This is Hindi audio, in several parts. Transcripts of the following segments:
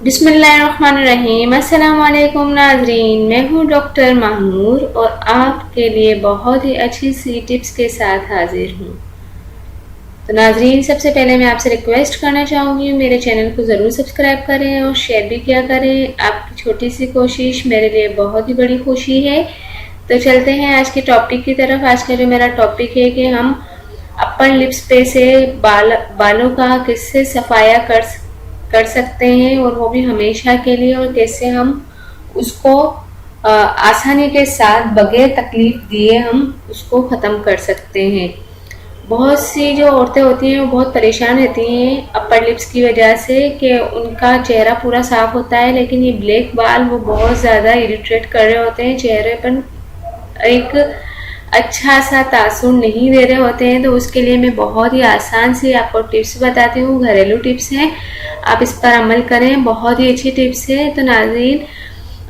बिस्मिल्लाहिर्रहमानिर्रहीम। अस्सलाम वालेकुम नाज़रीन, मैं हूँ डॉक्टर माहमूर और आपके लिए बहुत ही अच्छी सी टिप्स के साथ हाजिर हूँ। तो नाज़रीन, सबसे पहले मैं आपसे रिक्वेस्ट करना चाहूँगी, मेरे चैनल को ज़रूर सब्सक्राइब करें और शेयर भी किया करें। आपकी छोटी सी कोशिश मेरे लिए बहुत ही बड़ी खुशी है। तो चलते हैं आज के टॉपिक की तरफ। आज का जो मेरा टॉपिक है कि हम अपर लिप्स पे से बालों का किससे सफाया कर सकते हैं, और वो भी हमेशा के लिए, और कैसे हम उसको आसानी के साथ बगैर तकलीफ दिए हम उसको ख़त्म कर सकते हैं। बहुत सी जो औरतें होती हैं वो बहुत परेशान रहती हैं अपर लिप्स की वजह से कि उनका चेहरा पूरा साफ होता है, लेकिन ये ब्लैक बाल वो बहुत ज़्यादा इरिटेट कर रहे होते हैं, चेहरे पर एक अच्छा सा तासुर नहीं दे रहे होते हैं। तो उसके लिए मैं बहुत ही आसान सी आपको टिप्स बताती हूँ, घरेलू टिप्स हैं, आप इस पर अमल करें, बहुत ही अच्छी टिप्स है। तो नाज़रीन,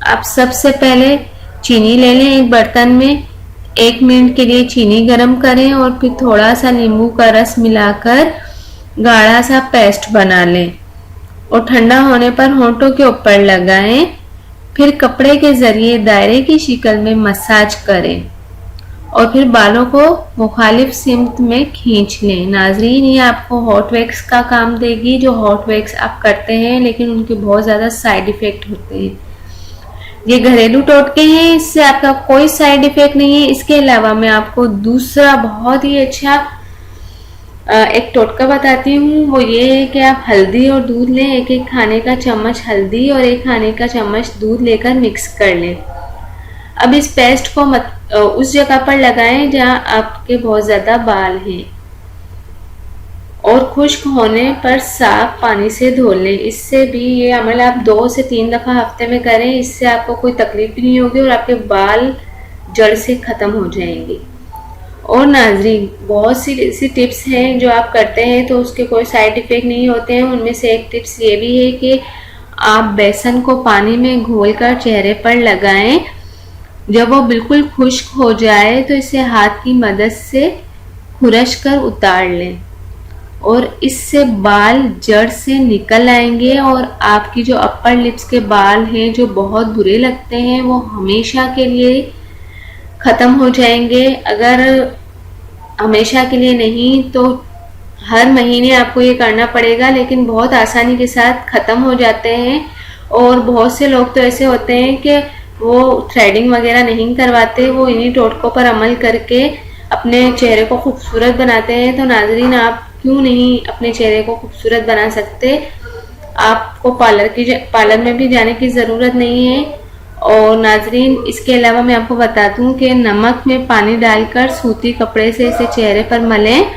आप सबसे पहले चीनी ले लें एक बर्तन में, 1 मिनट के लिए चीनी गरम करें और फिर थोड़ा सा नींबू का रस मिलाकर गाढ़ा सा पेस्ट बना लें और ठंडा होने पर होंठों के ऊपर लगाएं। फिर कपड़े के जरिए दायरे की शक्ल में मसाज करें और फिर बालों को मुखालिफ सिमत में खींच लें। नाजरीन, ये आपको हॉट वैक्स का काम देगी, जो हॉट वैक्स आप करते हैं लेकिन उनके बहुत ज़्यादा साइड इफ़ेक्ट होते हैं। ये घरेलू टोटके हैं, इससे आपका कोई साइड इफ़ेक्ट नहीं है। इसके अलावा मैं आपको दूसरा बहुत ही अच्छा एक टोटका बताती हूँ। वो ये है कि आप हल्दी और दूध लें, एक एक खाने का चम्मच हल्दी और 1 खाने का चम्मच दूध लेकर मिक्स कर लें। अब इस पेस्ट को उस जगह पर लगाएं जहां आपके बहुत ज़्यादा बाल हैं और खुश्क होने पर साफ पानी से धो लें। इससे भी ये अमल आप 2 से 3 दफ़ा हफ्ते में करें, इससे आपको कोई तकलीफ भी नहीं होगी और आपके बाल जड़ से ख़त्म हो जाएंगे। और नाजरीन, बहुत सी ऐसी टिप्स हैं जो आप करते हैं तो उसके कोई साइड इफ़ेक्ट नहीं होते हैं। उनमें से एक टिप्स ये भी है कि आप बेसन को पानी में घोलकर चेहरे पर लगाएं। जब वो बिल्कुल खुश्क हो जाए तो इसे हाथ की मदद से खुरश कर उतार लें और इससे बाल जड़ से निकल आएंगे और आपकी जो अपर लिप्स के बाल हैं जो बहुत बुरे लगते हैं वो हमेशा के लिए ख़त्म हो जाएंगे। अगर हमेशा के लिए नहीं तो हर महीने आपको ये करना पड़ेगा, लेकिन बहुत आसानी के साथ ख़त्म हो जाते हैं। और बहुत से लोग तो ऐसे होते हैं कि वो थ्रेडिंग वगैरह नहीं करवाते, वो इन्हीं टोटकों पर अमल करके अपने चेहरे को खूबसूरत बनाते हैं। तो नाजरीन, आप क्यों नहीं अपने चेहरे को खूबसूरत बना सकते? आपको पार्लर में भी जाने की ज़रूरत नहीं है। और नाजरीन, इसके अलावा मैं आपको बता दूं कि नमक में पानी डालकर सूती कपड़े से इसे चेहरे पर मलें।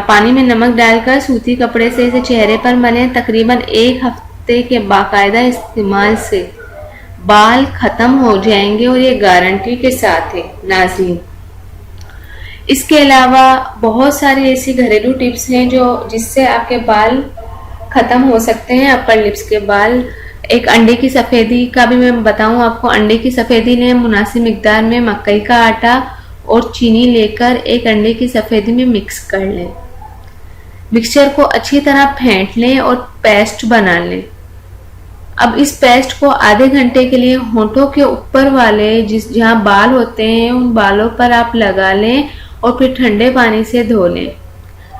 पानी में नमक डालकर सूती कपड़े से इसे चेहरे पर मलें। तकरीबन 1 हफ्ते के बाकायदा इस्तेमाल से बाल ख़त्म हो जाएंगे और ये गारंटी के साथ है नाज़रीन। इसके अलावा बहुत सारी ऐसी घरेलू टिप्स हैं जिससे आपके बाल ख़त्म हो सकते हैं, अपर लिप्स के बाल। एक अंडे की सफ़ेदी का भी मैं बताऊं आपको। अंडे की सफ़ेदी लें, मुनासिब मिकदार में मकई का आटा और चीनी लेकर एक अंडे की सफ़ेदी में मिक्स कर लें। मिक्सचर को अच्छी तरह फेंट लें और पेस्ट बना लें। अब इस पेस्ट को आधे घंटे के लिए होंठों के ऊपर वाले जहाँ बाल होते हैं उन बालों पर आप लगा लें और फिर ठंडे पानी से धो लें।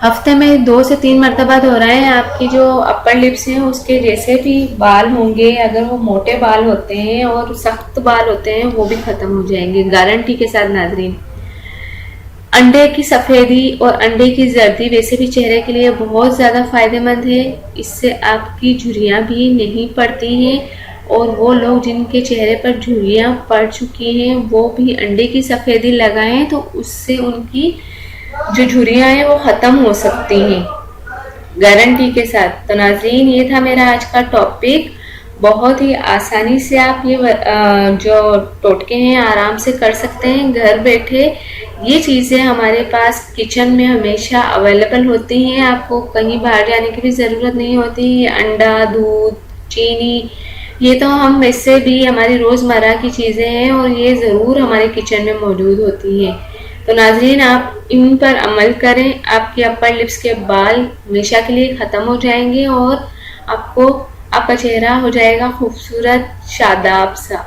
हफ्ते में 2 से 3 मरतबा धो रहे हैं। आपकी जो अपर लिप्स हैं उसके जैसे भी बाल होंगे, अगर वो मोटे बाल होते हैं और सख्त बाल होते हैं, वो भी ख़त्म हो जाएंगे गारंटी के साथ नाजरीन। अंडे की सफ़ेदी और अंडे की जर्दी वैसे भी चेहरे के लिए बहुत ज़्यादा फ़ायदेमंद है। इससे आपकी झुर्रियाँ भी नहीं पड़ती हैं और वो लोग जिनके चेहरे पर झुर्रियाँ पड़ चुकी हैं वो भी अंडे की सफ़ेदी लगाएं तो उससे उनकी जो झुर्रियाँ हैं वो ख़त्म हो सकती हैं गारंटी के साथ। तो नाज़रीन, ये था मेरा आज का टॉपिक। बहुत ही आसानी से आप ये जो टोटके हैं आराम से कर सकते हैं घर बैठे। ये चीज़ें हमारे पास किचन में हमेशा अवेलेबल होती हैं, आपको कहीं बाहर जाने की भी ज़रूरत नहीं होती। अंडा, दूध, चीनी, ये तो हम इससे भी हमारी रोज़मर्रा की चीज़ें हैं और ये ज़रूर हमारे किचन में मौजूद होती हैं। तो नाज़रीन, आप इन पर अमल करें, आपके अपर लिप्स के बाल हमेशा के लिए ख़त्म हो जाएंगे और आपका चेहरा हो जाएगा खूबसूरत शादाब सा।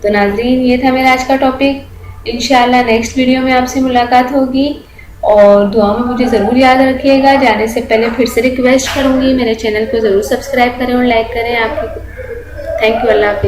तो नाज़रीन, ये था मेरा आज का टॉपिक। इंशाल्लाह नेक्स्ट वीडियो में आपसे मुलाकात होगी और दुआ में मुझे ज़रूर याद रखिएगा। जाने से पहले फिर से रिक्वेस्ट करूँगी, मेरे चैनल को ज़रूर सब्सक्राइब करें और लाइक करें। आपकी थैंक यू। अल्लाह हाफ़िज़।